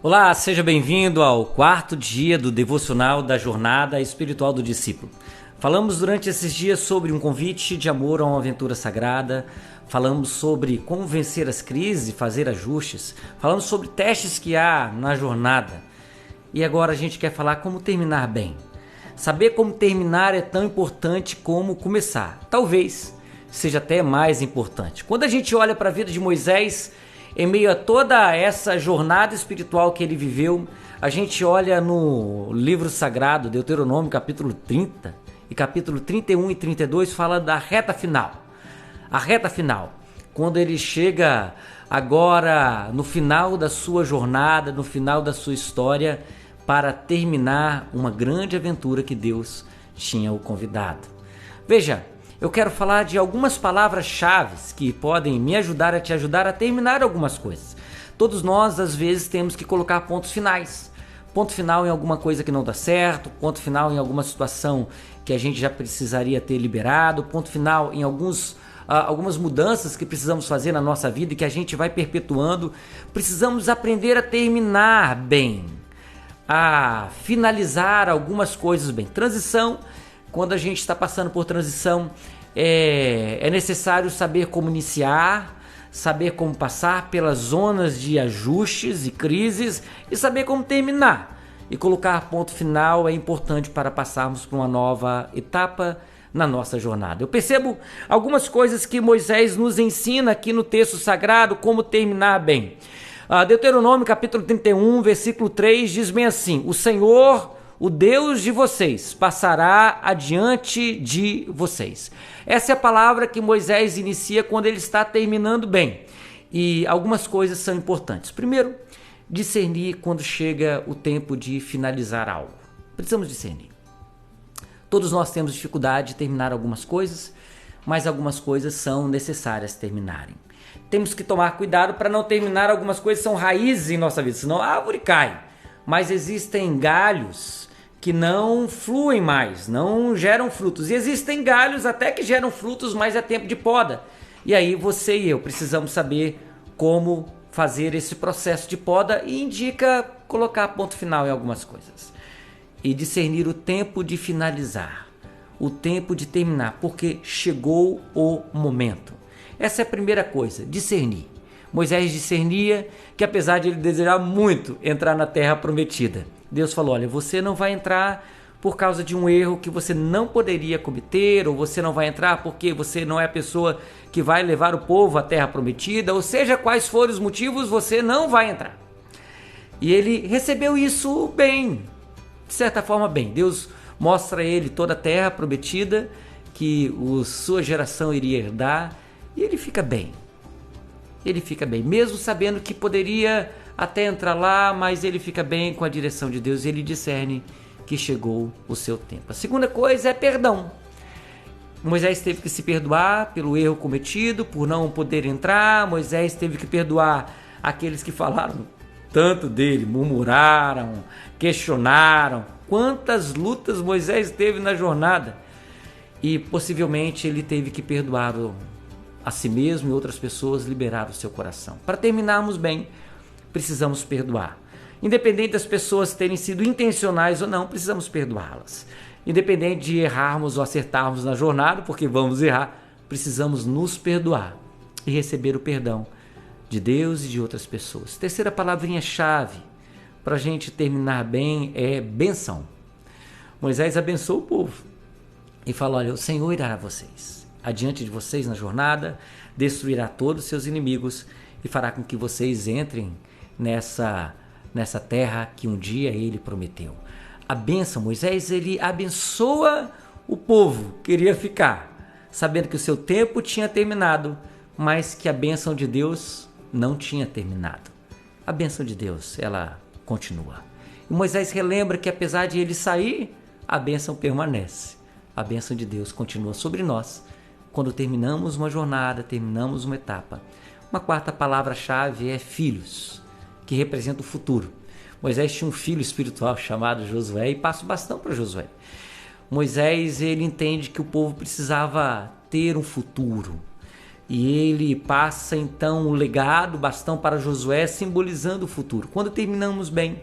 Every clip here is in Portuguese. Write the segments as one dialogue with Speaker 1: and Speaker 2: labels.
Speaker 1: Olá, seja bem-vindo ao quarto dia do devocional da jornada espiritual do discípulo. Falamos durante esses dias sobre um convite de amor a uma aventura sagrada, falamos sobre como vencer as crises e fazer ajustes, falamos sobre testes que há na jornada e agora a gente quer falar como terminar bem. Saber como terminar é tão importante como começar, talvez seja até mais importante. Quando a gente olha para a vida de Moisés, em meio a toda essa jornada espiritual que ele viveu, a gente olha no livro sagrado, Deuteronômio capítulo 30 e capítulo 31 e 32, fala da reta final. A reta final, quando ele chega agora no final da sua jornada, no final da sua história, para terminar uma grande aventura que Deus tinha o convidado. Veja, eu quero falar de algumas palavras-chave que podem me ajudar a te ajudar a terminar algumas coisas. Todos nós, às vezes, temos que colocar pontos finais. Ponto final em alguma coisa que não dá certo, ponto final em alguma situação que a gente já precisaria ter liberado, ponto final em algumas mudanças que precisamos fazer na nossa vida e que a gente vai perpetuando. Precisamos aprender a terminar bem, a finalizar algumas coisas bem. Transição. Quando a gente está passando por transição, é necessário saber como iniciar, saber como passar pelas zonas de ajustes e crises e saber como terminar. E colocar ponto final é importante para passarmos para uma nova etapa na nossa jornada. Eu percebo algumas coisas que Moisés nos ensina aqui no texto sagrado, como terminar bem. Deuteronômio capítulo 31, versículo 3 diz bem assim: o Senhor, o Deus de vocês, passará adiante de vocês. Essa é a palavra que Moisés inicia quando ele está terminando bem. E algumas coisas são importantes. Primeiro, discernir quando chega o tempo de finalizar algo. Precisamos discernir. Todos nós temos dificuldade de terminar algumas coisas, mas algumas coisas são necessárias terminarem. Temos que tomar cuidado para não terminar algumas coisas que são raízes em nossa vida, senão a árvore cai. Mas existem galhos que não fluem mais, não geram frutos. E existem galhos até que geram frutos, mas é tempo de poda. E aí você e eu precisamos saber como fazer esse processo de poda e indica colocar ponto final em algumas coisas. E discernir o tempo de finalizar, o tempo de terminar, porque chegou o momento. Essa é a primeira coisa, discernir. Moisés discernia que apesar de ele desejar muito entrar na terra prometida, Deus falou: olha, você não vai entrar por causa de um erro que você não poderia cometer, ou você não vai entrar porque você não é a pessoa que vai levar o povo à terra prometida, ou seja, quais forem os motivos, você não vai entrar. E ele recebeu isso bem, de certa forma bem. Deus mostra a ele toda a terra prometida que sua geração iria herdar, e ele fica bem. Ele fica bem, mesmo sabendo que poderia até entrar lá, mas ele fica bem com a direção de Deus e ele discerne que chegou o seu tempo. A segunda coisa é perdão. Moisés teve que se perdoar pelo erro cometido, por não poder entrar. Moisés teve que perdoar aqueles que falaram tanto dele, murmuraram, questionaram. Quantas lutas Moisés teve na jornada. E possivelmente ele teve que perdoar a si mesmo e outras pessoas, liberar o seu coração. Para terminarmos bem, precisamos perdoar. Independente das pessoas terem sido intencionais ou não, precisamos perdoá-las. Independente de errarmos ou acertarmos na jornada, porque vamos errar, precisamos nos perdoar e receber o perdão de Deus e de outras pessoas. Terceira palavrinha-chave para a gente terminar bem é benção. Moisés abençoou o povo e falou: olha, o Senhor irá a vocês. Adiante de vocês na jornada, destruirá todos os seus inimigos e fará com que vocês entrem nessa terra que um dia ele prometeu. A bênção, Moisés, ele abençoa o povo, queria ficar, sabendo que o seu tempo tinha terminado, mas que a bênção de Deus não tinha terminado. A bênção de Deus, ela continua. E Moisés relembra que apesar de ele sair, a bênção permanece. A bênção de Deus continua sobre nós. Quando terminamos uma jornada, terminamos uma etapa. Uma quarta palavra-chave é filhos, que representa o futuro. Moisés tinha um filho espiritual chamado Josué e passa o bastão para Josué. Moisés, ele entende que o povo precisava ter um futuro, E ele passa então o legado, o bastão para Josué, simbolizando o futuro. Quando terminamos bem,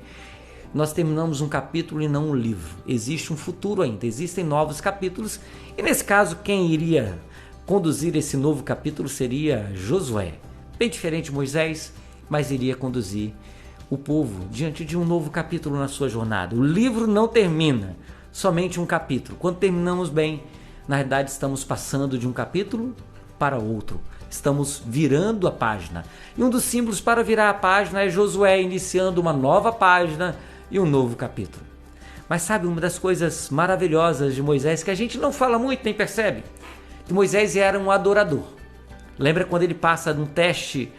Speaker 1: nós terminamos um capítulo e não um livro. Existe um futuro ainda, existem novos capítulos. E nesse caso, quem iria conduzir esse novo capítulo seria Josué. Bem diferente de Moisés, mas iria conduzir o povo diante de um novo capítulo na sua jornada. O livro não termina, somente um capítulo. Quando terminamos bem, na verdade estamos passando de um capítulo para outro. Estamos virando a página. E um dos símbolos para virar a página é Josué iniciando uma nova página e um novo capítulo. Mas sabe, uma das coisas maravilhosas de Moisés, que a gente não fala muito nem percebe, que Moisés era um adorador. Lembra quando ele passa num teste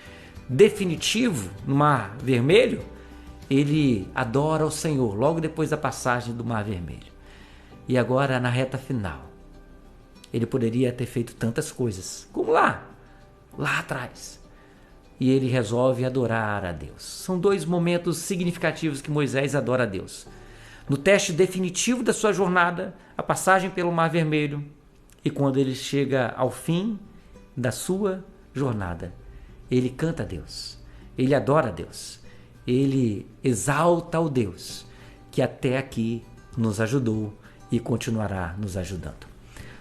Speaker 1: definitivo no Mar Vermelho? Ele adora o Senhor logo depois da passagem do Mar Vermelho. E agora, na reta final, ele poderia ter feito tantas coisas, como lá atrás. E ele resolve adorar a Deus. São dois momentos significativos que Moisés adora a Deus. No teste definitivo da sua jornada, a passagem pelo Mar Vermelho, e quando ele chega ao fim da sua jornada, ele canta a Deus, ele adora a Deus, ele exalta o Deus que até aqui nos ajudou e continuará nos ajudando.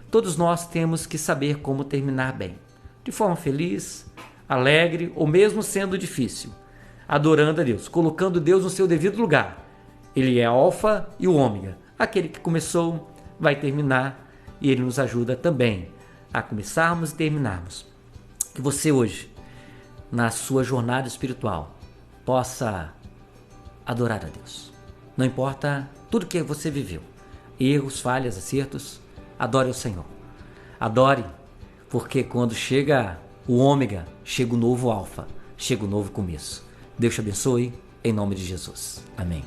Speaker 1: Todos nós temos que saber como terminar bem, de forma feliz, alegre ou mesmo sendo difícil, adorando a Deus, colocando Deus no seu devido lugar. Ele é alfa e o ômega, aquele que começou vai terminar, e ele nos ajuda também a começarmos e terminarmos. Que você hoje, na sua jornada espiritual, possa adorar a Deus. Não importa tudo que você viveu, erros, falhas, acertos, adore o Senhor. Adore, porque quando chega o ômega, chega o novo alfa, chega o novo começo. Deus te abençoe, em nome de Jesus. Amém.